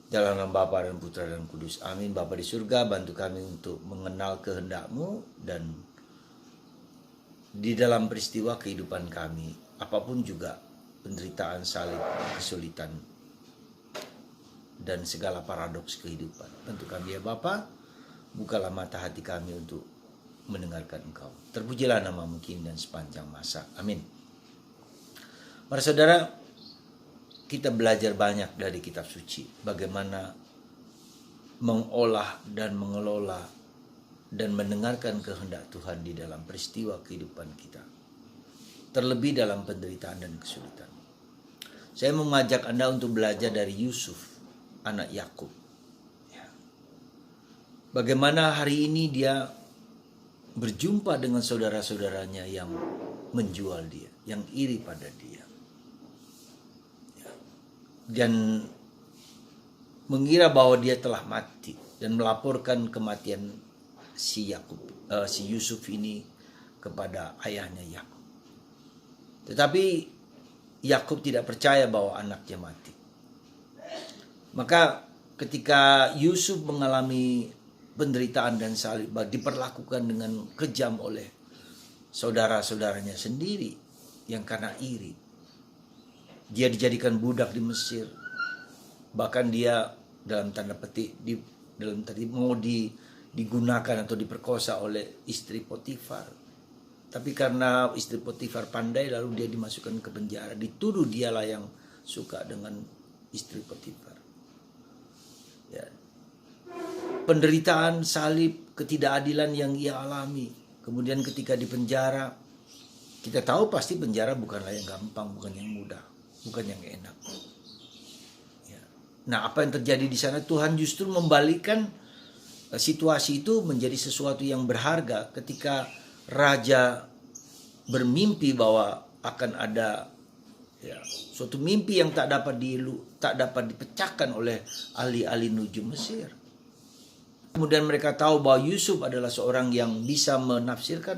Dalam nama Bapa dan Putra dan Kudus. Amin. Bapa di surga, bantu kami untuk mengenal kehendak-Mu dan di dalam peristiwa kehidupan kami, apapun juga penderitaan, salib, kesulitan, dan segala paradoks kehidupan. Bantu kami ya Bapa, bukalah mata hati kami untuk mendengarkan Engkau. Terpujilah nama-Mu kini dan sepanjang masa. Amin. Para saudara, kita belajar banyak dari kitab suci, bagaimana mengolah dan mengelola dan mendengarkan kehendak Tuhan di dalam peristiwa kehidupan kita, terlebih dalam penderitaan dan kesulitan. Saya mengajak Anda untuk belajar dari Yusuf, anak Yakub. Bagaimana hari ini dia berjumpa dengan saudara-saudaranya yang menjual dia, yang iri pada dia, dan mengira bahwa dia telah mati dan melaporkan kematian si Yusuf ini kepada ayahnya Yakub. Tetapi Yakub tidak percaya bahwa anaknya mati. Maka ketika Yusuf mengalami penderitaan dan salib, diperlakukan dengan kejam oleh saudara-saudaranya sendiri yang karena iri. Dia dijadikan budak di Mesir. Bahkan dia dalam tanda petik mau digunakan atau diperkosa oleh istri Potifar. Tapi karena istri Potifar pandai, lalu dia dimasukkan ke penjara. Dituduh dialah yang suka dengan istri Potifar. Ya. Penderitaan, salib, ketidakadilan yang ia alami. Kemudian ketika di penjara, kita tahu pasti penjara bukanlah yang gampang, bukan yang mudah, bukan yang enak. Ya. Nah, apa yang terjadi di sana, Tuhan justru membalikan situasi itu menjadi sesuatu yang berharga ketika raja bermimpi bahwa akan ada suatu mimpi yang tak dapat dipecahkan oleh ahli-ahli nujum Mesir. Kemudian mereka tahu bahwa Yusuf adalah seorang yang bisa menafsirkan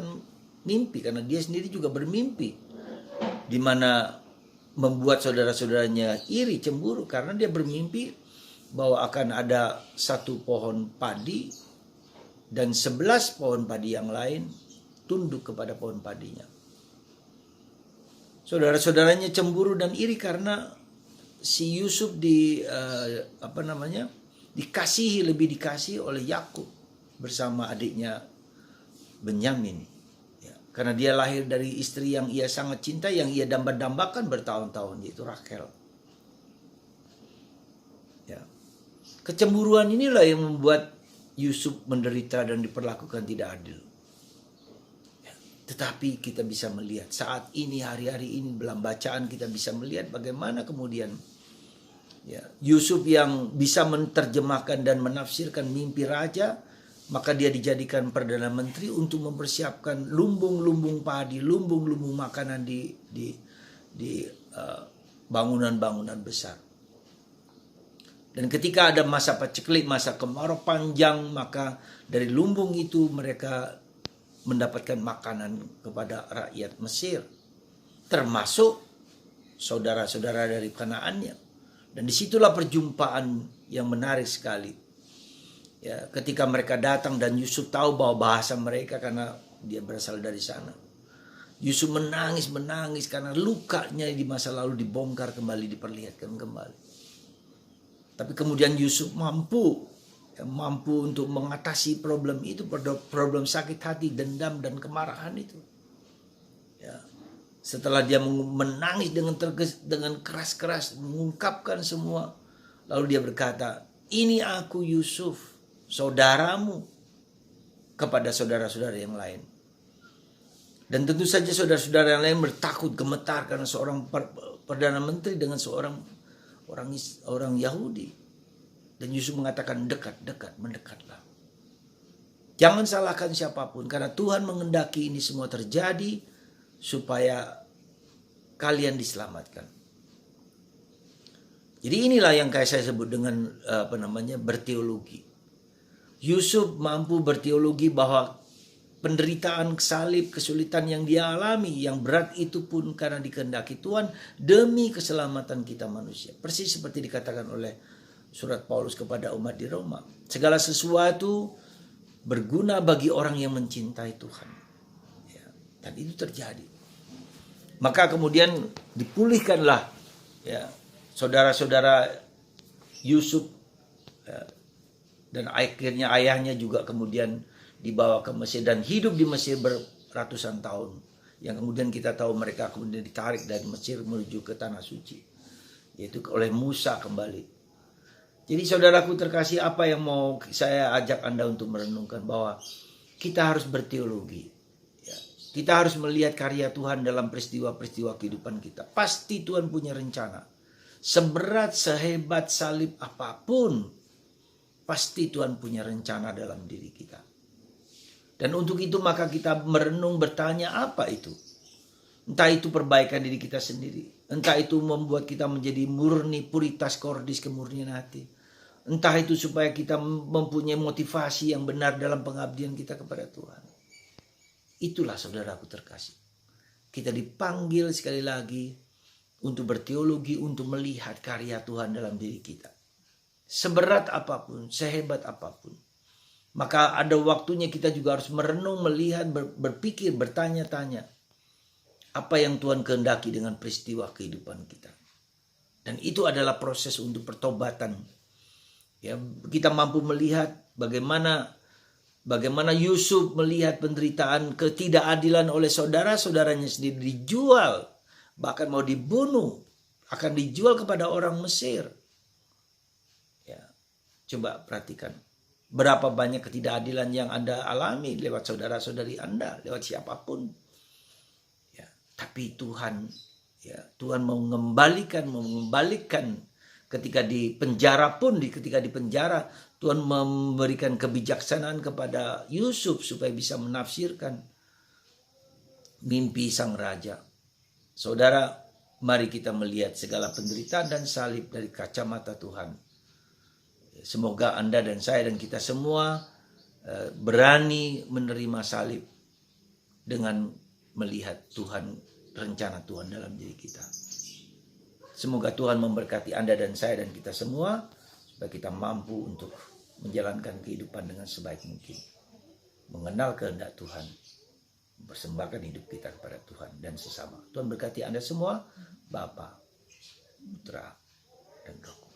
mimpi karena dia sendiri juga bermimpi, di mana membuat saudara-saudaranya iri, cemburu karena dia bermimpi bahwa akan ada satu pohon padi dan 11 pohon padi yang lain tunduk kepada pohon padinya. Saudara-saudaranya cemburu dan iri karena si Yusuf lebih dikasihi oleh Yakub bersama adiknya Benyamin. Ya, karena dia lahir dari istri yang ia sangat cinta, yang ia dambakan bertahun-tahun, yaitu Rakel. Ya. Kecemburuan inilah yang membuat Yusuf menderita dan diperlakukan tidak adil. Tetapi kita bisa melihat saat ini, hari-hari ini dalam bacaan kita bisa melihat bagaimana kemudian Yusuf yang bisa menerjemahkan dan menafsirkan mimpi raja, maka dia dijadikan Perdana Menteri untuk mempersiapkan lumbung-lumbung padi, lumbung-lumbung makanan di bangunan-bangunan besar. Dan ketika ada masa paceklik, masa kemarau panjang, maka dari lumbung itu mereka mendapatkan makanan kepada rakyat Mesir, termasuk saudara-saudara dari Kanaannya. Dan disitulah perjumpaan yang menarik sekali. Ya, ketika mereka datang dan Yusuf tahu bahwa bahasa mereka karena dia berasal dari sana. Yusuf menangis karena lukanya di masa lalu dibongkar kembali, diperlihatkan kembali. Tapi kemudian Yusuf mampu untuk mengatasi problem itu, problem sakit hati, dendam dan kemarahan itu. Ya. Setelah dia menangis dengan keras-keras, mengungkapkan semua, lalu dia berkata, "Ini aku Yusuf, saudaramu," kepada saudara-saudara yang lain. Dan tentu saja saudara-saudara yang lain bertakut, gemetar karena seorang Perdana Menteri dengan seorang orang Yahudi. Dan Yusuf mengatakan, mendekatlah. Jangan salahkan siapapun, karena Tuhan mengendaki ini semua terjadi supaya kalian diselamatkan. Jadi inilah yang kayak saya sebut dengan berteologi. Yusuf mampu berteologi bahwa penderitaan, salib, kesulitan yang dia alami, yang berat itu pun karena dikehendaki Tuhan demi keselamatan kita manusia. Persis seperti dikatakan oleh surat Paulus kepada umat di Roma. Segala sesuatu berguna bagi orang yang mencintai Tuhan. Ya, dan itu terjadi. Maka kemudian dipulihkanlah ya saudara-saudara Yusuf ya, dan akhirnya ayahnya juga kemudian dibawa ke Mesir dan hidup di Mesir beratusan tahun. Yang kemudian kita tahu mereka kemudian ditarik dari Mesir menuju ke Tanah Suci. Yaitu oleh Musa kembali. Jadi saudaraku terkasih, apa yang mau saya ajak Anda untuk merenungkan bahwa kita harus berteologi. Ya. Kita harus melihat karya Tuhan dalam peristiwa-peristiwa kehidupan kita. Pasti Tuhan punya rencana. Seberat, sehebat salib apapun, pasti Tuhan punya rencana dalam diri kita. Dan untuk itu maka kita merenung bertanya apa itu. Entah itu perbaikan diri kita sendiri. Entah itu membuat kita menjadi murni, puritas kordis, kemurnian hati. Entah itu supaya kita mempunyai motivasi yang benar dalam pengabdian kita kepada Tuhan. Itulah saudaraku terkasih. Kita dipanggil sekali lagi untuk berteologi, untuk melihat karya Tuhan dalam diri kita. Seberat apapun, sehebat apapun. Maka ada waktunya kita juga harus merenung, melihat, berpikir, bertanya-tanya. Apa yang Tuhan kehendaki dengan peristiwa kehidupan kita. Dan itu adalah proses untuk pertobatan. Ya, kita mampu melihat bagaimana Yusuf melihat penderitaan ketidakadilan oleh saudara-saudaranya sendiri, dijual, bahkan mau dibunuh, akan dijual kepada orang Mesir. Ya, coba perhatikan. Berapa banyak ketidakadilan yang Anda alami lewat saudara-saudari Anda, lewat siapapun. Ya, tapi Tuhan mau mengembalikan ketika di penjara pun, ketika di penjara Tuhan memberikan kebijaksanaan kepada Yusuf supaya bisa menafsirkan mimpi sang raja. Saudara, mari kita melihat segala penderitaan dan salib dari kacamata Tuhan. Semoga Anda dan saya dan kita semua berani menerima salib dengan melihat Tuhan, rencana Tuhan dalam diri kita. Semoga Tuhan memberkati Anda dan saya dan kita semua supaya kita mampu untuk menjalankan kehidupan dengan sebaik mungkin. Mengenal kehendak Tuhan, mempersembahkan hidup kita kepada Tuhan dan sesama. Tuhan berkati Anda semua, Bapa, Putra, dan Roh Kudus.